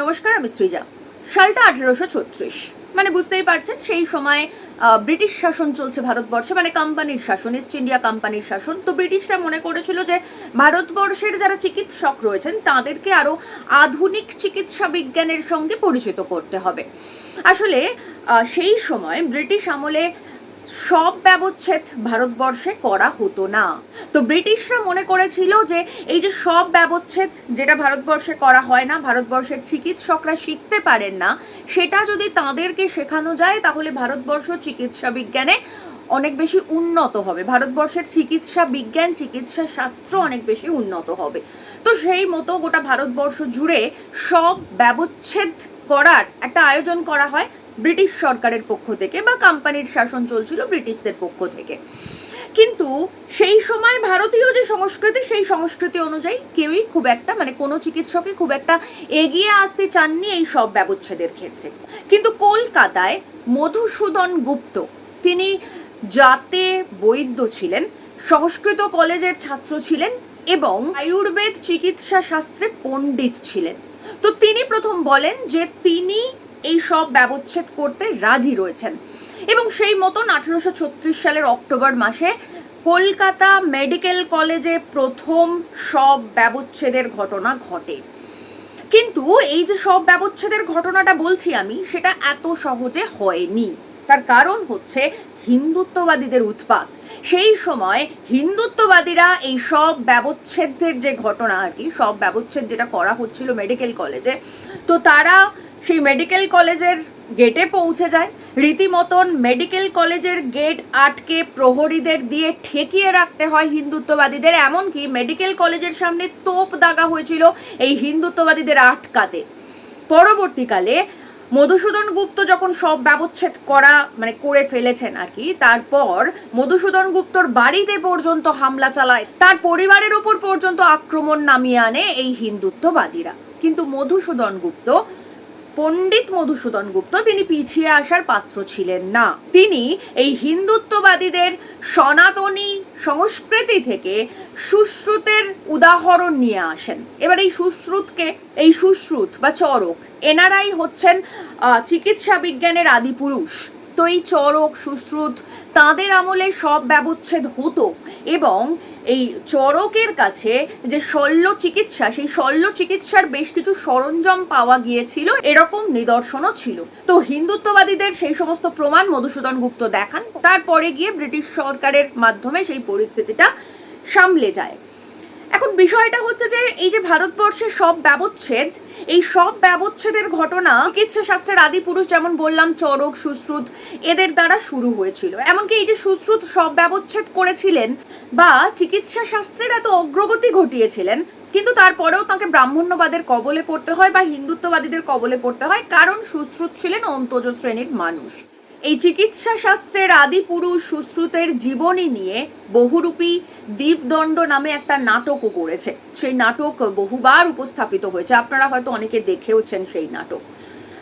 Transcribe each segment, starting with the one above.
নমস্কার, আমি সৃজা। সালটা 1836, মানে বুঝতেই পারছেন সেই সময় ব্রিটিশ শাসন চলছে ভারতবর্ষে, মানে কোম্পানির শাসন, ইস্ট ইন্ডিয়া কোম্পানির শাসন। তো ব্রিটিশরা মনে করেছিল যে ভারতবর্ষের যারা চিকিৎসক রয়েছেন তাদেরকে আরো আধুনিক চিকিৎসা বিজ্ঞানের সঙ্গে পরিচিত করতে হবে। আসলে সেই সময় ব্রিটিশ আমলে সব ব্যবচ্ছেদ ভারতবর্ষে করা হতো না। তো ব্রিটিশরা মনে করেছিল যে এই যে সব ব্যবচ্ছেদ যেটা ভারতবর্ষে করা হয় না, ভারতবর্ষের চিকিৎসকরা শিখতে পারেন না, সেটা যদি তাদেরকে শেখানো যায় তাহলে ভারতবর্ষ চিকিৎসা বিজ্ঞানে অনেক বেশি উন্নত হবে, ভারতবর্ষের চিকিৎসা বিজ্ঞান, চিকিৎসা শাস্ত্র অনেক বেশি উন্নত হবে। তো সেই মতো গোটা ভারতবর্ষ জুড়ে সব ব্যবচ্ছেদ করার একটা আয়োজন করা হয় ব্রিটিশ সরকারের পক্ষ থেকে, বা কোম্পানির শাসন চলছিল ব্রিটিশদের পক্ষ থেকে। কিন্তু সেই সময় ভারতীয় যে সংস্কৃতি, সেই সংস্কৃতি অনুযায়ী কেউই খুব একটা, মানে কোনো চিকিৎসকই খুব একটা এগিয়ে আসতে চাননি এই সব ব্যবচ্ছেদের ক্ষেত্রে। কিন্তু কলকাতায় মধুসূদন গুপ্ত, তিনি জাতে বৈদ্য ছিলেন, সংস্কৃত কলেজের ছাত্র ছিলেন এবং আয়ুর্বেদ চিকিৎসা শাস্ত্রে পণ্ডিত ছিলেন। তো তিনি প্রথম বলেন যে তিনি এই সব ব্যবচ্ছেদ করতে রাজি রয়েছেন, এবং সেই মতন 1836 সালের অক্টোবর মাসে কলকাতা মেডিকেল কলেজে প্রথম সব ব্যবচ্ছেদের ঘটনা ঘটে। কিন্তু এই যে সব ব্যবচ্ছেদের ঘটনাটা বলছি আমি, সেটা এত সহজে হয়নি। তার কারণ হচ্ছে হিন্দুত্ববাদীদের উৎপাত। সেই সময় হিন্দুত্ববাদীরা এই সব ব্যবচ্ছেদের যে ঘটনা আর কি, সব ব্যবচ্ছেদ যেটা করা হচ্ছিল মেডিকেল কলেজে, তো তারা সেই মেডিকেল কলেজের গেটে পৌঁছে যায়। রীতিমতন মেডিকেল কলেজের গেট আটকে প্রহরীদের দিয়ে ঠেকিয়ে রাখতে হয় হিন্দুত্ববাদীদের, এমনকি মেডিকেল কলেজের সামনে তোপ দাগা হয়েছিল এই হিন্দুত্ববাদীদের আটকাতে। পরবর্তীকালে মধুসূদন গুপ্ত যখন সব ব্যবচ্ছেদ করে ফেলেছেন আর কি, তারপর মধুসূদন গুপ্তর বাড়িতে পর্যন্ত হামলা চালায়, তার পরিবারের উপর পর্যন্ত আক্রমণ নামিয়ে আনে এই হিন্দুত্ববাদীরা। কিন্তু পণ্ডিত মধুসূদন গুপ্ত তিনি পিছিয়ে আসার পাত্র ছিলেন না। তিনি এই হিন্দুত্ববাদীদের সনাতনী সংস্কৃতি থেকে সুশ্রুতের উদাহরণ নিয়ে আসেন। এবার এই সুশ্রুত বা চরক, এনারাই হচ্ছেন চিকিৎসা বিজ্ঞানের আদি পুরুষ। তো এই চরক, সুশ্রুত, তাদের আমলে সব ব্যবচ্ছেদ হতো, এবং এই চরকের কাছে যে শল্য চিকিৎসা, সেই শল্য চিকিৎসার বেশ কিছু সরঞ্জাম পাওয়া গিয়েছিল, এরকম নিদর্শনও ছিল। তো হিন্দুত্ববাদীদের সেই সমস্ত প্রমাণ মধুসূদন গুপ্ত দেখান। তারপরে গিয়ে ব্রিটিশ সরকারের মাধ্যমে সেই পরিস্থিতিটা সামলে যায়। এখন বিষয়টা হচ্ছে যে এই যে ভারতবর্ষের সব ব্যবচ্ছেদ, এই সব ব্যবচ্ছেদের ঘটনা চিকিৎসা শাস্ত্রের আদি পুরুষ, যেমন বললাম চরক, সুশ্রুত, এদের দ্বারা শুরু হয়েছিল। এমনকি এই যে সুশ্রুত সব ব্যবচ্ছেদ করেছিলেন বা চিকিৎসা শাস্ত্রের এত অগ্রগতি ঘটিয়েছিলেন, কিন্তু তারপরেও তাকে ব্রাহ্মণ্যবাদের কবলে পড়তে হয় বা হিন্দুত্ববাদীদের কবলে পড়তে হয়, কারণ সুশ্রুত ছিলেন অন্তজ শ্রেণীর মানুষ। এই চিকিৎসা শাস্ত্রের আদি পুরুষ সুশ্রুতের জীবনী নিয়ে বহুরূপী দীপদণ্ড নামে একটা নাটকও করেছে। সেই নাটক বহুবার উপস্থাপিত হয়েছে, আপনারা হয়তো অনেকে দেখেওছেন সেই নাটক।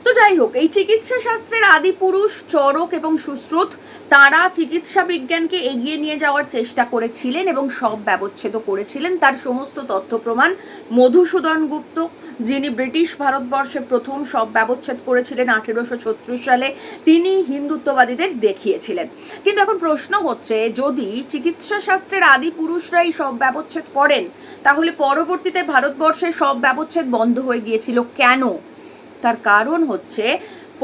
তো যাই হোক, এই চিকিৎসা শাস্ত্রের আদি পুরুষ চরক এবং সুশ্রুত, তারা চিকিৎসা বিজ্ঞানকে এগিয়ে নিয়ে যাওয়ার চেষ্টা করেছিলেন এবং সব ব্যবচ্ছেদ করেছিলেন। তার সমস্ত তথ্য প্রমাণ মধুসূদন গুপ্ত, যিনি ব্রিটিশ ভারতবর্ষে প্রথম সব ব্যবচ্ছেদ করেছিলেন 1836 সালে, তিনি হিন্দুত্ববাদীদের দেখিয়েছিলেন। কিন্তু এখন প্রশ্ন হচ্ছে, যদি চিকিৎসা শাস্ত্রের আদি পুরুষরাই সব ব্যবচ্ছেদ করেন, তাহলে পরবর্তীতে ভারতবর্ষে সব ব্যবচ্ছেদ বন্ধ হয়ে গিয়েছিল কেন? তার কারণ হচ্ছে,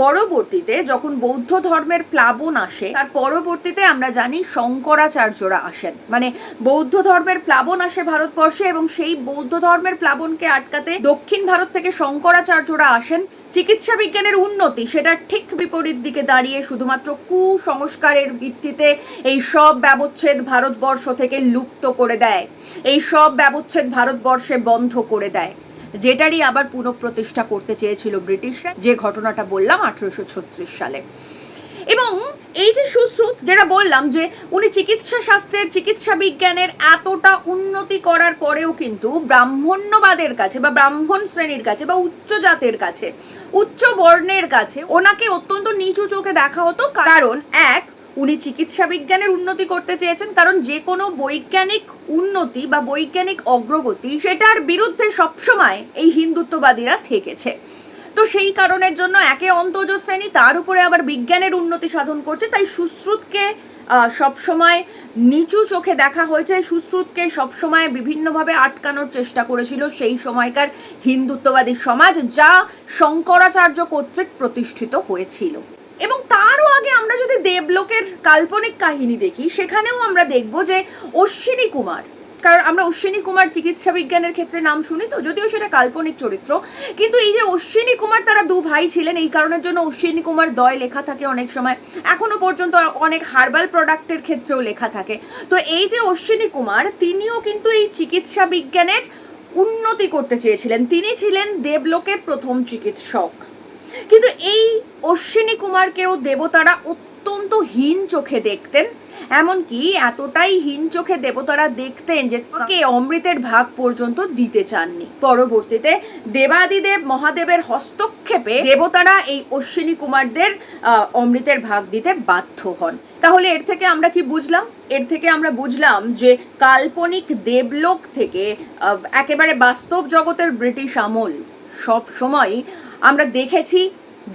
পরবর্তীতে যখন বৌদ্ধ ধর্মের প্লাবন আসে, তার পরবর্তীতে আমরা জানি শঙ্করাচার্যরা আসেন, মানে বৌদ্ধ ধর্মের প্লাবন আসে ভারতবর্ষে, এবং সেই বৌদ্ধ ধর্মের প্লাবনকে আটকাতে দক্ষিণ ভারত থেকে শঙ্করাচার্যরা আসেন। চিকিৎসা বিজ্ঞানের উন্নতি সেটার ঠিক বিপরীত দিকে দাঁড়িয়ে শুধুমাত্র কুসংস্কারের ভিত্তিতে এই সব ব্যবচ্ছেদ ভারতবর্ষ থেকে লুপ্ত করে দেয়, এই সব ব্যবচ্ছেদ ভারতবর্ষে বন্ধ করে দেয়, যেটারই আবার পুনঃপ্রতিষ্ঠা করতে চেয়েছিল ব্রিটিশরা, যে ঘটনাটা বললাম 1836 সালে। এবং এই যে সুশ্রুত, যেটা বললাম যে উনি চিকিৎসা শাস্ত্রের, চিকিৎসা বিজ্ঞানের এতটা উন্নতি করার পরেও কিন্তু ব্রাহ্মণ্যবাদের কাছে বা ব্রাহ্মণ শ্রেণীর কাছে বা উচ্চ জাতের কাছে, উচ্চ বর্ণের কাছে ওনাকে অত্যন্ত নিচু চোখে দেখা হতো। কারণ এক, উনি চিকিৎসা বিজ্ঞানের উন্নতি করতে চেয়েছেন, কারণ যে কোনো বৈজ্ঞানিক উন্নতি বা বৈজ্ঞানিক অগ্রগতি, সেটার বিরুদ্ধে সবসময় এই হিন্দুত্ববাদীরা থেকেছে। তো সেই কারণের জন্য একে অন্তজ শ্রেণী, তার উপরে আবার বিজ্ঞানের উন্নতি সাধন করছে, তাই সুশ্রুতকে সবসময় নিচু চোখে দেখা হয়েছে। সুশ্রুতকে সবসময় বিভিন্নভাবে আটকানোর চেষ্টা করেছিল সেই সময়কার হিন্দুত্ববাদী সমাজ, যা শঙ্করাচার্য কর্তৃক প্রতিষ্ঠিত হয়েছিল। এবং তারও আগে আমরা যদি দেবলোকের কাল্পনিক কাহিনী দেখি, সেখানেও আমরা দেখব যে অশ্বিনী কুমার, কারণ আমরা অশ্বিনী কুমার চিকিৎসা বিজ্ঞানের ক্ষেত্রে নাম শুনি, তো যদিও সেটা কাল্পনিক চরিত্র, কিন্তু এই যে অশ্বিনী কুমার, তারা দু ভাই ছিলেন, এই কারণের জন্য অশ্বিনী কুমার দয় লেখা থাকে অনেক সময়, এখনো পর্যন্ত অনেক হার্বাল প্রোডাক্টের ক্ষেত্রেও লেখা থাকে। তো এই যে অশ্বিনী কুমার, তিনিও কিন্তু এই চিকিৎসা বিজ্ঞানের উন্নতি করতে চেয়েছিলেন, তিনি ছিলেন দেবলোকের প্রথম চিকিৎসক। কিন্তু এই অশ্বিনী কুমারকেও দেবতারা অত্যন্ত হীন চোখে দেখতেন, এমনকি এতটাই হীন চোখে দেবতারা দেখতেন যে তাকে অমৃতের ভাগ পর্যন্ত দিতে চাননি। পরবর্তীতে দেবাদিদেব মহাদেবের হস্তক্ষেপে দেবতারা এই অশ্বিনী কুমারদের অমৃতের ভাগ দিতে বাধ্য হন। তাহলে এর থেকে আমরা কি বুঝলাম? এর থেকে আমরা বুঝলাম যে কাল্পনিক দেবলোক থেকে একেবারে বাস্তব জগতের ব্রিটিশ আমল সব সময় আমরা দেখেছি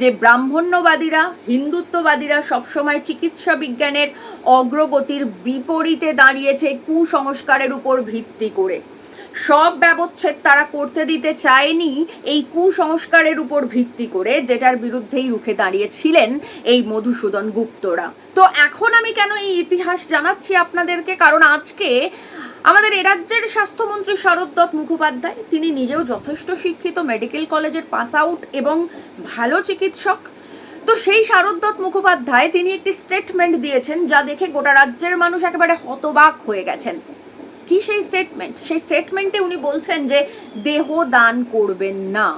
যে ব্রাহ্মণ্যবাদীরা, হিন্দুত্ববাদীরা সবসময় চিকিৎসা বিজ্ঞানের অগ্রগতির বিপরীতে দাঁড়িয়েছে কুসংস্কারের উপর ভিত্তি করে। সব ব্যবচ্ছেদ তারা করতে দিতে চায়নি এই কুসংস্কারের উপর ভিত্তি করে, যেটার বিরুদ্ধেই রুখে দাঁড়িয়েছিলেন এই মধুসূদন গুপ্তরা। তো এখন আমি কেন এই ইতিহাস জানাচ্ছি আপনাদেরকে? কারণ আজকে আমাদের এ রাজ্যের স্বাস্থ্যমন্ত্রী শরৎ দত্ত মুখোপাধ্যায়, তিনি নিজেও যথেষ্ট শিক্ষিত, মেডিকেল কলেজের পাস আউট এবং ভালো চিকিৎসক। তো সেই শরৎ দত্ত মুখোপাধ্যায় তিনি একটি স্টেটমেন্ট দিয়েছেন, যা দেখে গোটা রাজ্যের মানুষ একেবারে হতবাক হয়ে গেছেন। কি সেই স্টেটমেন্ট? সেই স্টেটমেন্টে উনি বলছেন যে দেহ দান করবেন না,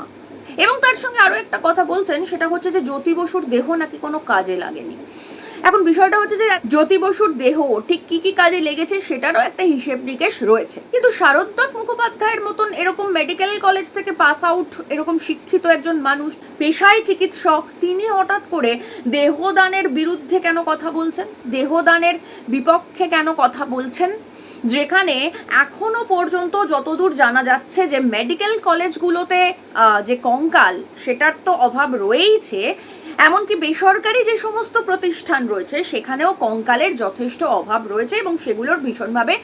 এবং তার সঙ্গে আরো একটা কথা বলছেন, সেটা হচ্ছে যে জ্যোতি বসুর দেহ নাকি কোনো কাজে লাগেনি। এখন বিষয়টা হচ্ছে যে জ্যোতি বসুর দেহ ঠিক কি কি কাজে লেগেছে সেটারও একটা হিসেব নিকেশ রয়েছে, কিন্তু শরৎ দত্ত মুখোপাধ্যায়ের মতন এরকম মেডিকেল কলেজ থেকে পাস আউট, এরকম শিক্ষিত একজন মানুষ, পেশায় চিকিৎসক, তিনি হঠাৎ করে দেহদানের বিরুদ্ধে কেন কথা বলছেন, দেহদানের বিপক্ষে কেন কথা বলছেন? যেখানে এখনো পর্যন্ত যতদূর জানা যাচ্ছে যে মেডিকেল কলেজগুলোতে যে কঙ্কাল, সেটার তো অভাব রয়েইছে, এমনকি বেসরকারি যে সমস্ত প্রতিষ্ঠান রয়েছে সেখানেও কঙ্কালের যথেষ্ট অভাব রয়েছে এবং সেগুলোর ভীষণভাবে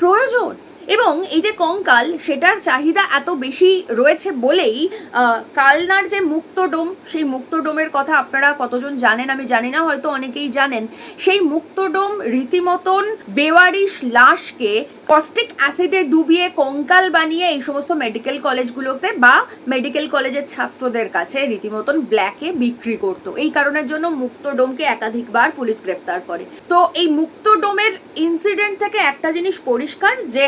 প্রয়োজন। এবং এই যে কঙ্কাল, সেটার চাহিদা এত বেশি রয়েছে বলেই কালনার যে মুক্তডোম, সেই মুক্তডোমের কথা আপনারা কতজন জানেন আমি জানি না, হয়তো অনেকেই জানেন। সেই মুক্তডোম রীতিমতন বেওয়ারিশ লাশকে কস্টিক অ্যাসিডে ডুবিয়ে কঙ্কাল বানিয়ে এই সমস্ত মেডিকেল কলেজগুলোতে বা মেডিকেল কলেজের ছাত্রদের কাছে রীতিমতন ব্ল্যাকে বিক্রি করতো। এই কারণের জন্য মুক্তডোমকে একাধিকবার পুলিশ গ্রেপ্তার করে। তো এই মুক্তডোমের ইনসিডেন্ট থেকে একটা জিনিস পরিষ্কার, যে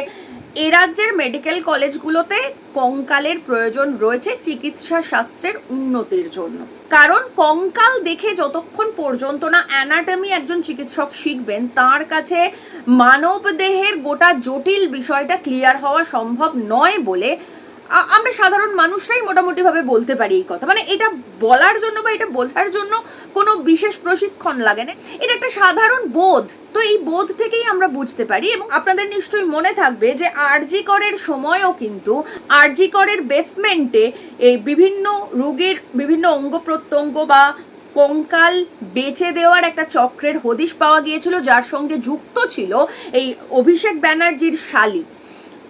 এ রাজ্যের মেডিকেল কলেজগুলোতে কঙ্কালের প্রয়োজন রয়েছে চিকিৎসা শাস্ত্রের উন্নতির জন্য। কারণ কঙ্কাল দেখে যতক্ষণ পর্যন্ত না অ্যানাটমি একজন চিকিৎসক শিখবেন, তার কাছে মানব দেহের গোটা জটিল বিষয়টা ক্লিয়ার হওয়া সম্ভব নয় বলে আমরা সাধারণ মানুষরাই মোটামুটিভাবে বলতে পারি এই কথা। মানে এটা বলার জন্য বা এটা বোঝার জন্য কোনো বিশেষ প্রশিক্ষণ লাগে না, এটা একটা সাধারণ বোধ। তো এই বোধ থেকেই আমরা বুঝতে পারি। এবং আপনাদের নিশ্চয়ই মনে থাকবে যে আরজি করের সময়ও কিন্তু আরজি করের বেসমেন্টে এই বিভিন্ন রোগীর বিভিন্ন অঙ্গ প্রত্যঙ্গ বা কঙ্কাল বেচে দেওয়ার একটা চক্রের হদিশ পাওয়া গিয়েছিল, যার সঙ্গে যুক্ত ছিল এই অভিষেক ব্যানার্জির শালী।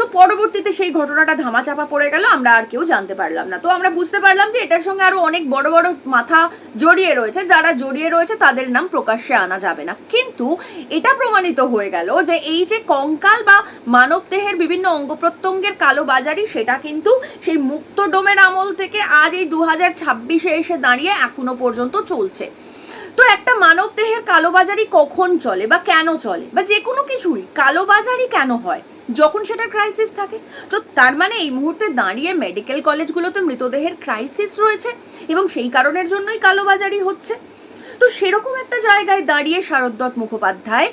তো পরবর্তীতে সেই ঘটনাটা ধামাচাপা পড়ে গেল, আমরা আর কেউ জানতে পারলাম না। তো আমরা বুঝতে পারলাম যে এটার সঙ্গে আরো অনেক বড় বড় মাথা জড়িয়ে রয়েছে, যারা জড়িয়ে রয়েছে তাদের নাম প্রকাশ্যে আনা যাবে না। কিন্তু এটা প্রমাণিত হয়ে গেল যে এই যে কঙ্কাল বা মানব দেহের বিভিন্ন অঙ্গ প্রত্যঙ্গের কালোবাজারি, সেটা কিন্তু সেই মুক্তডোমের আমল থেকে আজ এই 2026-এ এসে দাঁড়িয়ে এখনো পর্যন্ত চলছে। তো একটা মানব দেহের কালোবাজারি কখন চলে বা কেন চলে, বা যে কোনো কিছুরই কালোবাজারি কেন হয়? যখন সেটা ক্রাইসিস থাকে। তো তার মানে এই মুহূর্তে দাঁড়িয়ে মেডিকেল কলেজগুলোতে মৃতদেহের ক্রাইসিস রয়েছে এবং সেই কারণের জন্যই কালোবাজারি হচ্ছে। তো সেরকম একটা জায়গায় দাঁড়িয়ে শরৎ দত্ত মুখোপাধ্যায়,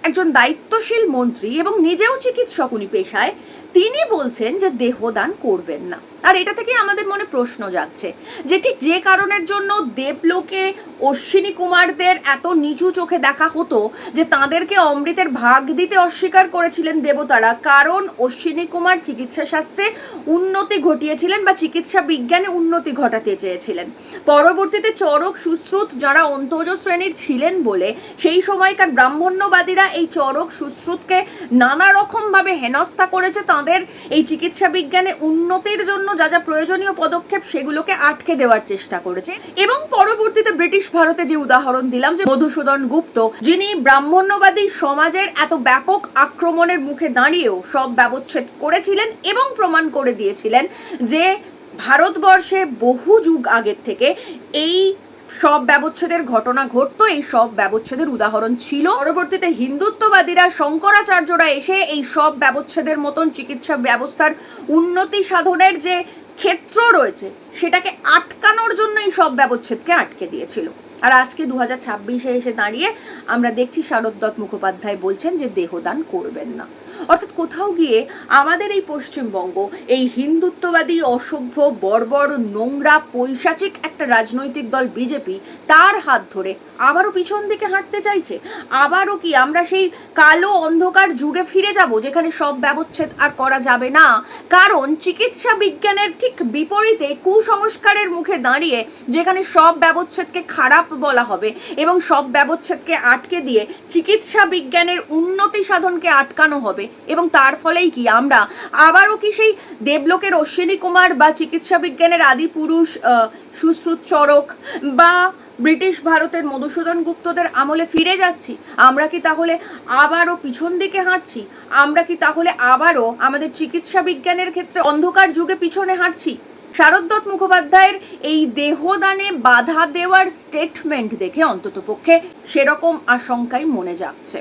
একজন দায়িত্বশীল মন্ত্রী এবং নিজেও চিকিৎসক উনি পেশায়, তিনি বলছেন যে দেহদান করবেন না। আর এটা থেকে আমাদের মনে প্রশ্ন জাগছে যে ঠিক যে কারণের জন্য দেবলোকে অশ্বিনী কুমারদের এত নিচু চোখে দেখা হতো, যে তাদেরকে অমৃতের ভাগ দিতে অস্বীকার করেছিলেন দেবতারা, কারণ অশ্বিনী কুমার চিকিৎসা শাস্ত্রে উন্নতি ঘটিয়েছিলেন বা চিকিৎসা বিজ্ঞানে উন্নতি ঘটাতে চেয়েছিলেন। পরবর্তীতে চরক সুশ্রুত যারা অন্তজ শ্রেণীর ছিলেন বলে সেই সময়কার ব্রাহ্মণ্যবাদীরা এই চরক সুশ্রুতকে নানা রকম ভাবে হেনস্থা করেছে, তাদের এই চিকিৎসা বিজ্ঞানে উন্নতির জন্য যা যা প্রয়োজনীয় পদক্ষেপ সেগুলোকে আটকে দেওয়ার চেষ্টা করেছে। এবং পরবর্তীতে ব্রিটিশ ভারতে যে উদাহরণ দিলাম যে মধুসূদন গুপ্ত, যিনি ব্রাহ্মণ্যবাদী সমাজের এত ব্যাপক আক্রমণের মুখে দাঁড়িয়েও সব ব্যবচ্ছেদ করেছিলেন এবং প্রমাণ করে দিয়েছিলেন যে ভারতবর্ষে বহু যুগ আগের থেকে এই সব ব্যবচ্ছেদের ঘটনা ঘটতো, এই সব ব্যবচ্ছেদের উদাহরণ ছিল। পরবর্তীতে হিন্দুত্ববাদীরা, শঙ্করাচার্যরা এসে এই সব ব্যবচ্ছেদের মতন চিকিৎসা ব্যবস্থার উন্নতি সাধনের যে ক্ষেত্র রয়েছে সেটাকে আটকানোর জন্য এই সব ব্যবচ্ছেদকে আটকে দিয়েছিল। আর আজকে 2026-এ এসে দাঁড়িয়ে আমরা দেখছি শারদ দত্ত মুখোপাধ্যায় বলছেন যে দেহদান করবেন না। অর্থাৎ কোথাও গিয়ে আমাদের এই পশ্চিমবঙ্গ এই হিন্দুত্ববাদী অসভ্য বর্বর নোংরা পৈশাচিক একটা রাজনৈতিক দল বিজেপি তার হাত ধরে আবারও পিছন দিকে হাঁটতে চাইছে। আবারও কি আমরা সেই কালো অন্ধকার যুগে ফিরে যাব যেখানে সব ব্যবচ্ছেদ আর করা যাবে না? কারণ চিকিৎসা বিজ্ঞানের ঠিক বিপরীতে কুসংস্কারের মুখে দাঁড়িয়ে যেখানে সব ব্যবচ্ছেদকে খারাপ বলা হবে এবং সব ব্যবচ্ছেদকে আটকে দিয়ে চিকিৎসা বিজ্ঞানের উন্নতি সাধনকে আটকানো হবে, এবং তার ফলেই কি আমরা আবারও কি সেই দেবলোকের অশ্বিনী কুমার বা চিকিৎসা বিজ্ঞানের আদি পুরুষ সুশ্রুত চরক বা ব্রিটিশ ভারতের মধুসূদন গুপ্তদের আমলে ফিরে যাচ্ছি? আমরা কি তাহলে আবারও পিছন দিকে হাঁটছি? আমরা কি তাহলে আবারও আমাদের চিকিৎসা বিজ্ঞানের ক্ষেত্রে অন্ধকার যুগে পিছনে হাঁটছি? শারদ দত্ত মুখোপাধ্যায়ের এই দেহদানে বাধা দেওয়ার স্টেটমেন্ট দেখে অন্ততপক্ষে সেরকম আশঙ্কাই মনে যাচ্ছে।